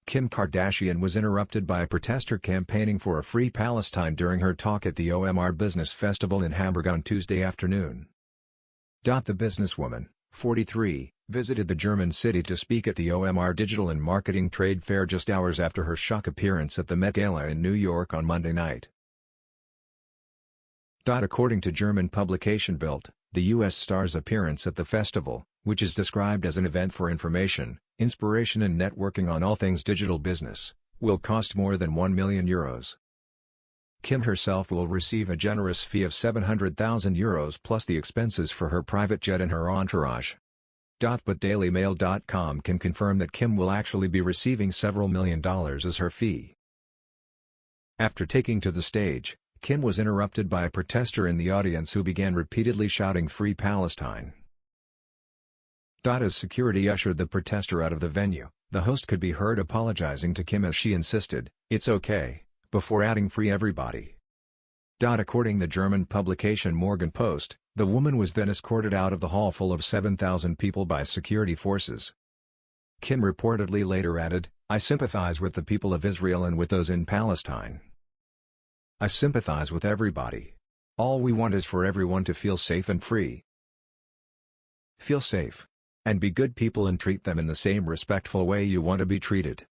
Kim Kardashian was interrupted by a protester campaigning for a free Palestine during her talk at the OMR Business Festival in Hamburg on Tuesday afternoon. The businesswoman, 43, visited the German city to speak at the OMR Digital and Marketing Trade Fair just hours after her shock appearance at the Met Gala in New York on Monday night. According to German publication Bild, the U.S. star's appearance at the festival, which is described as an event for information, inspiration and networking on all things digital business, will cost more than €1 million. Kim herself will receive a generous fee of €700,000 plus the expenses for her private jet and her entourage. But DailyMail.com can confirm that Kim will actually be receiving several $1 million as her fee. After taking to the stage, Kim was interrupted by a protester in the audience who began repeatedly shouting "Free Palestine." As security ushered the protester out of the venue, the host could be heard apologizing to Kim as she insisted, "It's okay," before adding "Free everybody." According to the German publication Morgen Post, the woman was then escorted out of the hall full of 7,000 people by security forces. Kim reportedly later added, "I sympathize with the people of Israel and with those in Palestine. I sympathize with everybody. All we want is for everyone to feel safe and free. Feel safe. And be good people and treat them in the same respectful way you want to be treated."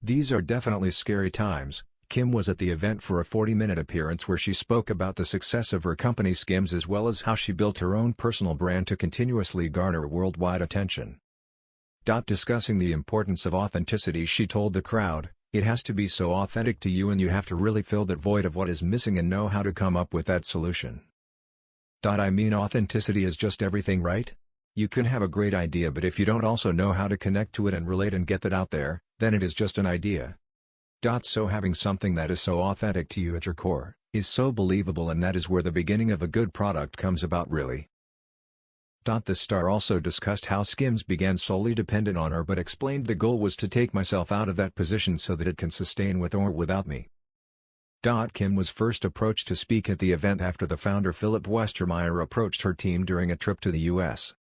These are definitely scary times. Kim was at the event for a 40-minute appearance where she spoke about the success of her company Skims as well as how she built her own personal brand to continuously garner worldwide attention. Discussing the importance of authenticity, she told the crowd, "It has to be so authentic to you and you have to really fill that void of what is missing and know how to come up with that solution." I mean, authenticity is just everything, right? You can have a great idea, but if you don't also know how to connect to it and relate and get that out there, then it is just an idea. So having something that is so authentic to you at your core, is so believable, and that is where the beginning of a good product comes about, really. The star also discussed how Skims began solely dependent on her but explained the goal was to take myself out of that position so that it can sustain with or without me. Kim was first approached to speak at the event after the founder Philip Westermeyer approached her team during a trip to the U.S.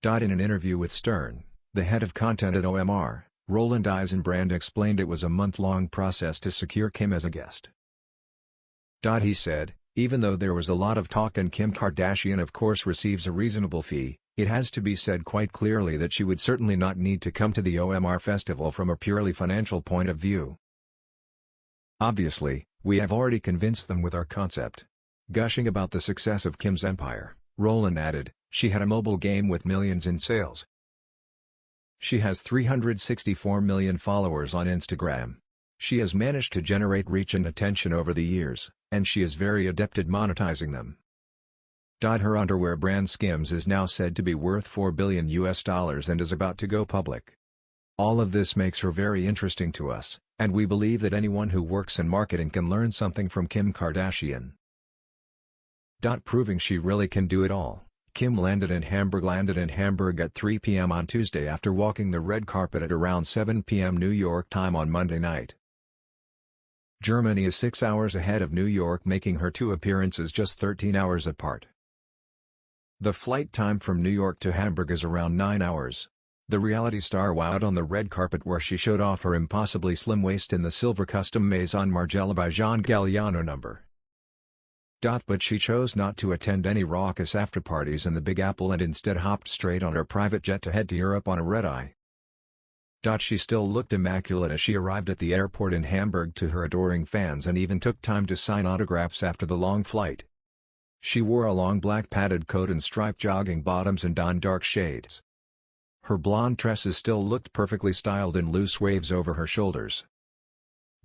In an interview with Stern, the head of content at OMR, Roland Eisenbrand explained it was a month-long process to secure Kim as a guest. He said, "Even though there was a lot of talk and Kim Kardashian of course receives a reasonable fee, it has to be said quite clearly that she would certainly not need to come to the OMR festival from a purely financial point of view. Obviously, we have already convinced them with our concept." Gushing about the success of Kim's empire, Roland added, "She had a mobile game with millions in sales. She has 364 million followers on Instagram. She has managed to generate reach and attention over the years, and she is very adept at monetizing them." Her underwear brand Skims is now said to be worth $4 billion and is about to go public. "All of this makes her very interesting to us, and we believe that anyone who works in marketing can learn something from Kim Kardashian." Proving she really can do it all, Kim landed in Hamburg at 3 p.m. on Tuesday after walking the red carpet at around 7 p.m. New York time on Monday night. Germany is 6 hours ahead of New York, making her two appearances just 13 hours apart. The flight time from New York to Hamburg is around 9 hours. The reality star wowed on the red carpet where she showed off her impossibly slim waist in the silver custom Maison Margiela by John Galliano number. But she chose not to attend any raucous after-parties in the Big Apple and instead hopped straight on her private jet to head to Europe on a red-eye. She still looked immaculate as she arrived at the airport in Hamburg to her adoring fans and even took time to sign autographs after the long flight. She wore a long black padded coat and striped jogging bottoms and donned dark shades. Her blonde tresses still looked perfectly styled in loose waves over her shoulders.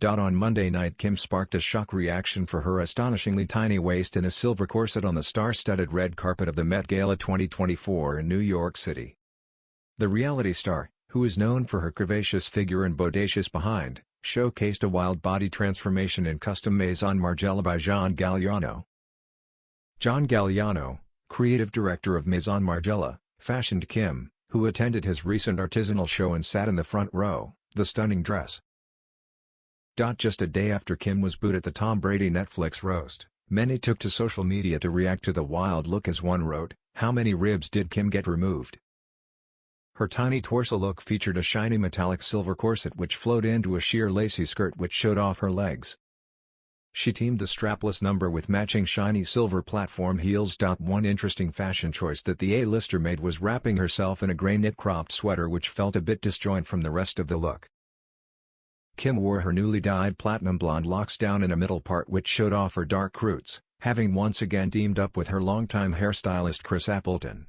On Monday night, Kim sparked a shock reaction for her astonishingly tiny waist in a silver corset on the star-studded red carpet of the Met Gala 2024 in New York City. The reality star, who is known for her curvaceous figure and bodacious behind, showcased a wild body transformation in custom Maison Margiela by John Galliano. John Galliano, creative director of Maison Margiela, fashioned Kim, who attended his recent artisanal show and sat in the front row, the stunning dress. Just a day after Kim was booed at the Tom Brady Netflix roast, many took to social media to react to the wild look as one wrote, "How many ribs did Kim get removed?" Her tiny torso look featured a shiny metallic silver corset which flowed into a sheer lacy skirt which showed off her legs. She teamed the strapless number with matching shiny silver platform heels. One interesting fashion choice that the A-lister made was wrapping herself in a grey knit cropped sweater which felt a bit disjoint from the rest of the look. Kim wore her newly dyed platinum blonde locks down in a middle part which showed off her dark roots, having once again teamed up with her longtime hairstylist Chris Appleton.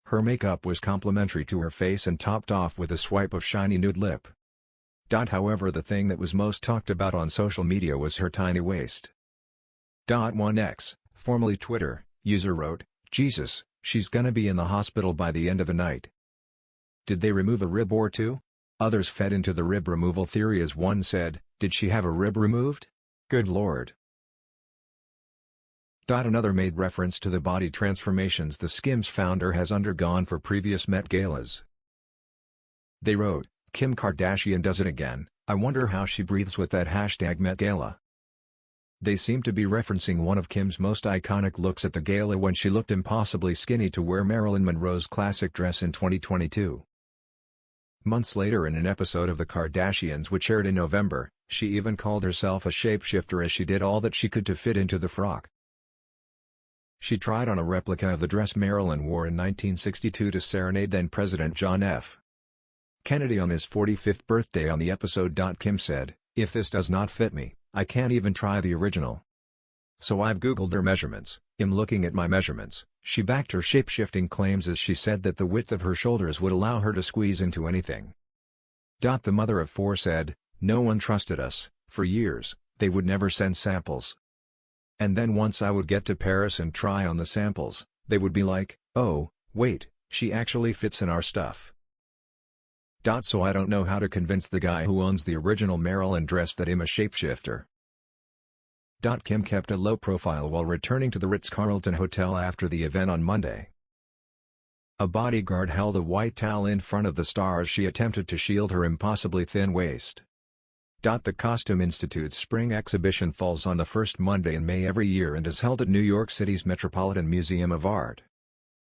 Her makeup was complimentary to her face and topped off with a swipe of shiny nude lip. However, the thing that was most talked about on social media was her tiny waist. 1X, formerly Twitter, user wrote, "Jesus, she's gonna be in the hospital by the end of the night. Did they remove a rib or two?" Others fed into the rib removal theory as one said, "Did she have a rib removed? Good lord." Another made reference to the body transformations the Skims founder has undergone for previous Met Galas. They wrote, "Kim Kardashian does it again, I wonder how she breathes with that hashtag Met Gala." They seem to be referencing one of Kim's most iconic looks at the gala when she looked impossibly skinny to wear Marilyn Monroe's classic dress in 2022. Months later, in an episode of The Kardashians which aired in November, she even called herself a shapeshifter as she did all that she could to fit into the frock. She tried on a replica of the dress Marilyn wore in 1962 to serenade then-President John F. Kennedy on his 45th birthday. On the episode, Kim said, "If this does not fit me, I can't even try the original. So I've googled her measurements. I'm looking at my measurements." She backed her shape-shifting claims as she said that the width of her shoulders would allow her to squeeze into anything. The mother of four said, "No one trusted us, for years, they would never send samples. And then once I would get to Paris and try on the samples, they would be like, oh, wait, she actually fits in our stuff. So I don't know how to convince the guy who owns the original Marilyn dress that I'm a shapeshifter." Kim kept a low profile while returning to the Ritz-Carlton Hotel after the event on Monday. A bodyguard held a white towel in front of the star as she attempted to shield her impossibly thin waist. The Costume Institute's spring exhibition falls on the first Monday in May every year and is held at New York City's Metropolitan Museum of Art.